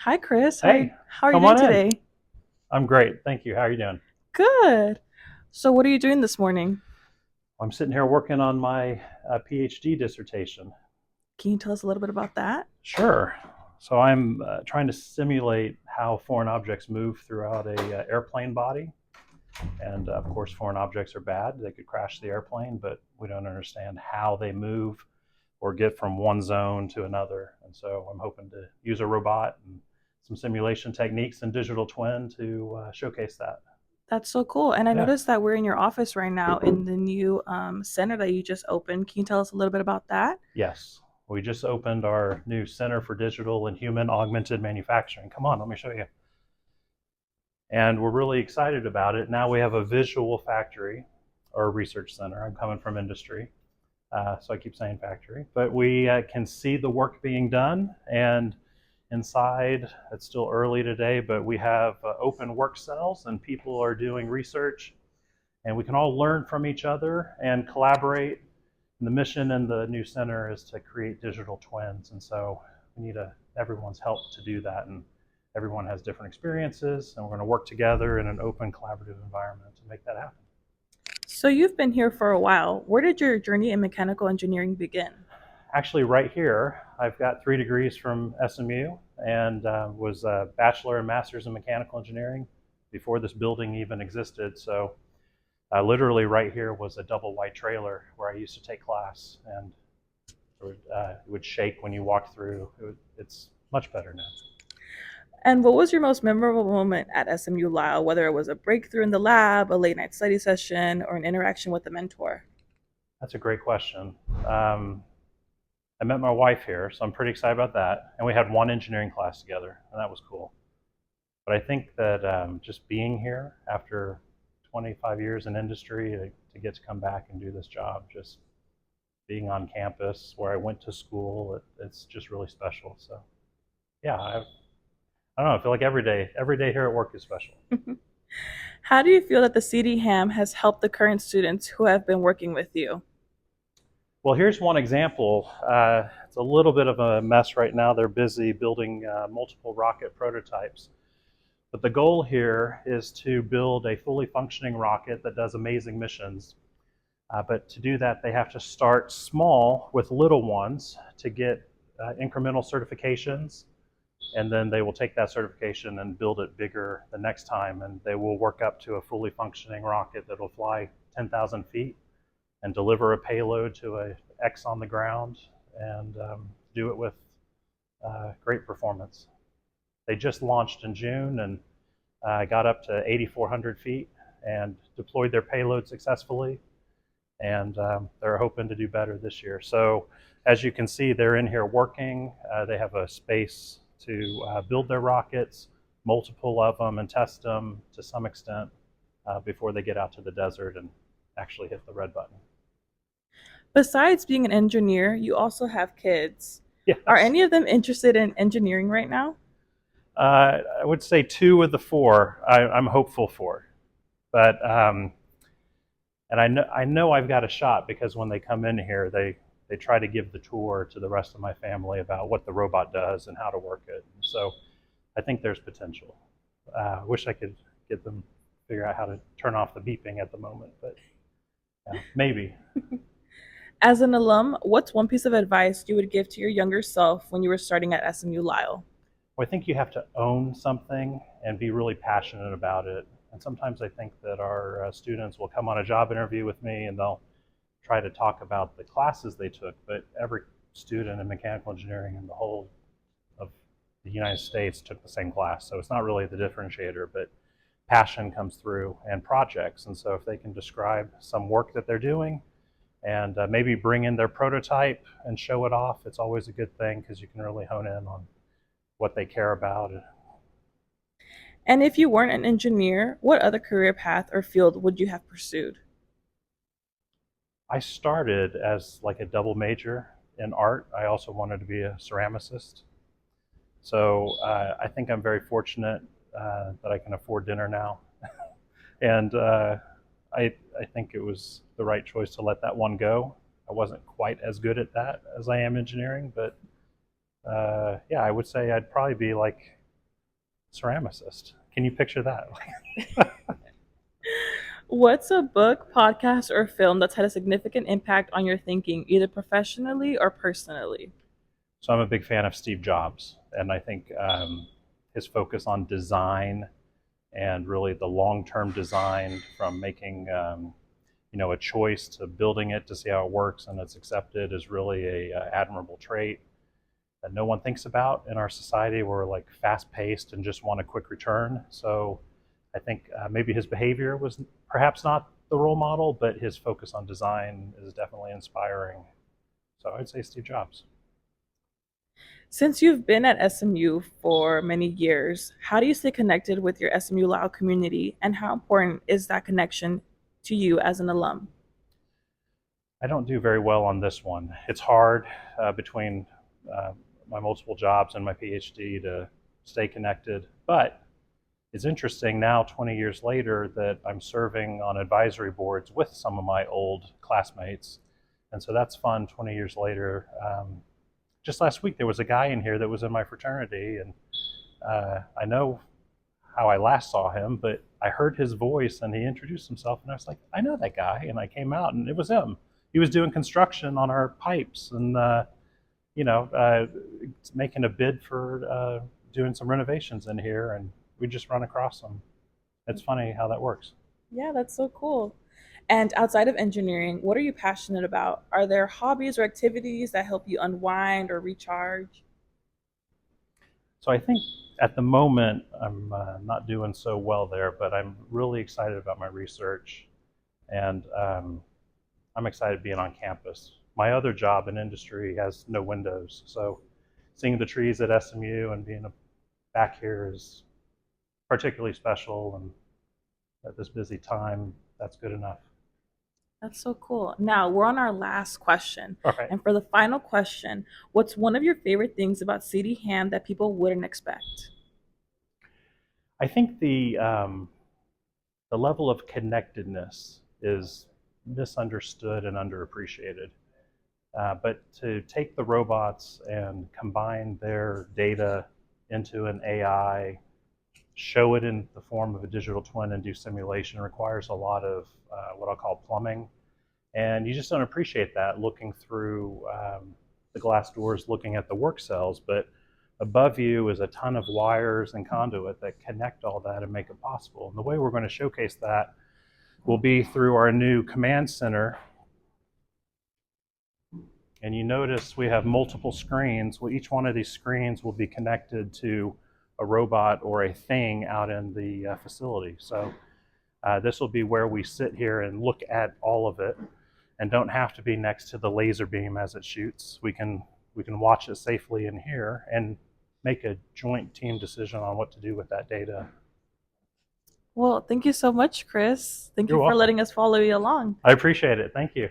Hi, Chris. Hey, How are you come doing on in. today? I'm great. Thank you. How are you doing? Good. So, what are you doing this morning? I'm sitting here working on my PhD dissertation. Can you tell us a little bit about that? Sure. So I'm trying to simulate how foreign objects move throughout a airplane body. And of course, foreign objects are bad. They could crash the airplane, but we don't understand how they move or get from one zone to another. And so I'm hoping to use a robot and some simulation techniques and digital twin to showcase that. That's so cool. And I Yeah. noticed that we're in your office right now in the new center that you just opened. Can you tell us a little bit about that? Yes. We just opened our new Center for Digital and Human-Augmented Manufacturing. Come on, let me show you. And we're really excited about it. Now we have a visual factory or a research center. I'm coming from industry, so I keep saying factory. But we can see the work being done. And inside, it's still early today, but we have open work cells and people are doing research. And we can all learn from each other and collaborate. And the mission in the new center is to create digital twins, and so we need everyone's help to do that. And everyone has different experiences, and we're going to work together in an open, collaborative environment to make that happen. So, you've been here for a while. Where did your journey in mechanical engineering begin? Actually, right here, I've got 3 degrees from SMU and was a bachelor and master's in mechanical engineering before this building even existed. So literally right here was a double white trailer where I used to take class, and it would shake when you walked through. It's much better now. And what was your most memorable moment at SMU Lyle, whether it was a breakthrough in the lab, a late night study session, or an interaction with a mentor? That's a great question. Um, I met my wife here, so I'm pretty excited about that. And we had one engineering class together, and that was cool. But I think that just being here after 25 years in industry to get to come back and do this job, just being on campus where I went to school, it's just really special. So yeah, I don't know. I feel like every day here at work is special. How do you feel that the CDHAM has helped the current students who have been working with you? Well, here's one example. It's a little bit of a mess right now. They're busy building multiple rocket prototypes. But the goal here is to build a fully functioning rocket that does amazing missions. But to do that, they have to start small with little ones to get incremental certifications. And then they will take that certification and build it bigger the next time. And they will work up to a fully functioning rocket that will fly 10,000 feet and deliver a payload to a X on the ground and do it with great performance. They just launched in June and got up to 8,400 feet and deployed their payload successfully. And they're hoping to do better this year. So as you can see, they're in here working. They have a space to build their rockets, multiple of them, and test them to some extent before they get out to the desert and actually hit the red button. Besides being an engineer, you also have kids. Are Yes. any of them interested in engineering right now? I would say 2 of the 4 I'm hopeful for. But and I know I've got a shot because when they come in here, they try to give the tour to the rest of my family about what the robot does and how to work it. So I think there's potential. I wish I could get them figure out how to turn off the beeping at the moment, but yeah, maybe. As an alum, what's one piece of advice you would give to your younger self when you were starting at SMU Lyle? Well, I think you have to own something and be really passionate about it. And sometimes I think that our students will come on a job interview with me and they'll try to talk about the classes they took, but every student in mechanical engineering in the whole of the United States took the same class. So it's not really the differentiator, but passion comes through and projects. And so if they can describe some work that they're doing and maybe bring in their prototype and show it off, it's always a good thing because you can really hone in on what they care about. And if you weren't an engineer, what other career path or field would you have pursued? I started as like a double major in art. I also wanted to be a ceramicist. So I think I'm very fortunate that I can afford dinner now. And I think it was the right choice to let that one go. I wasn't quite as good at that as I am engineering, but yeah, I would say I'd probably be like ceramicist. Can you picture that? What's a book, podcast, or film that's had a significant impact on your thinking, either professionally or personally? So I'm a big fan of Steve Jobs, and I think his focus on design and really the long-term design from making a choice to building it to see how it works and it's accepted is really a admirable trait that no one thinks about in our society. We're like fast-paced and just want a quick return. So I think maybe his behavior was perhaps not the role model, but his focus on design is definitely inspiring. So I'd say Steve Jobs. Since you've been at SMU for many years, how do you stay connected with your SMU Lao community, and how important is that connection to you as an alum? I don't do very well on this one. It's hard between uh, my multiple jobs and my PhD to stay connected, but it's interesting now, 20 years later, that I'm serving on advisory boards with some of my old classmates. And so that's fun 20 years later. Just last week, there was a guy in here that was in my fraternity, and I know how I last saw him, but I heard his voice and he introduced himself, and I was like, I know that guy. And I came out, and it was him. He was doing construction on our pipes and, you know, uh, making a bid for doing some renovations in here, and we just run across him. It's funny how that works. Yeah, that's so cool. And outside of engineering, what are you passionate about? Are there hobbies or activities that help you unwind or recharge? So I think at the moment I'm not doing so well there, but I'm really excited about my research, and I'm excited being on campus. My other job in industry has no windows, so seeing the trees at SMU and being back here is particularly special. And at this busy time, that's good enough. That's so cool. Now we're on our last question. All right. And for the final question, what's one of your favorite things about CD Hand that people wouldn't expect? I think the level of connectedness is misunderstood and underappreciated. But to take the robots and combine their data into an AI, show it in the form of a digital twin, and do simulation requires a lot of what I'll call plumbing. And you just don't appreciate that looking through the glass doors, looking at the work cells. But above you is a ton of wires and conduit that connect all that and make it possible. And the way we're going to showcase that will be through our new command center. And you notice we have multiple screens. Well, each one of these screens will be connected to a robot or a thing out in the facility. So this will be where we sit here and look at all of it, and don't have to be next to the laser beam as it shoots. We can watch it safely in here and make a joint team decision on what to do with that data. Well, thank you so much, Chris. Thank You're you for welcome. letting us follow you along. I appreciate it. Thank you.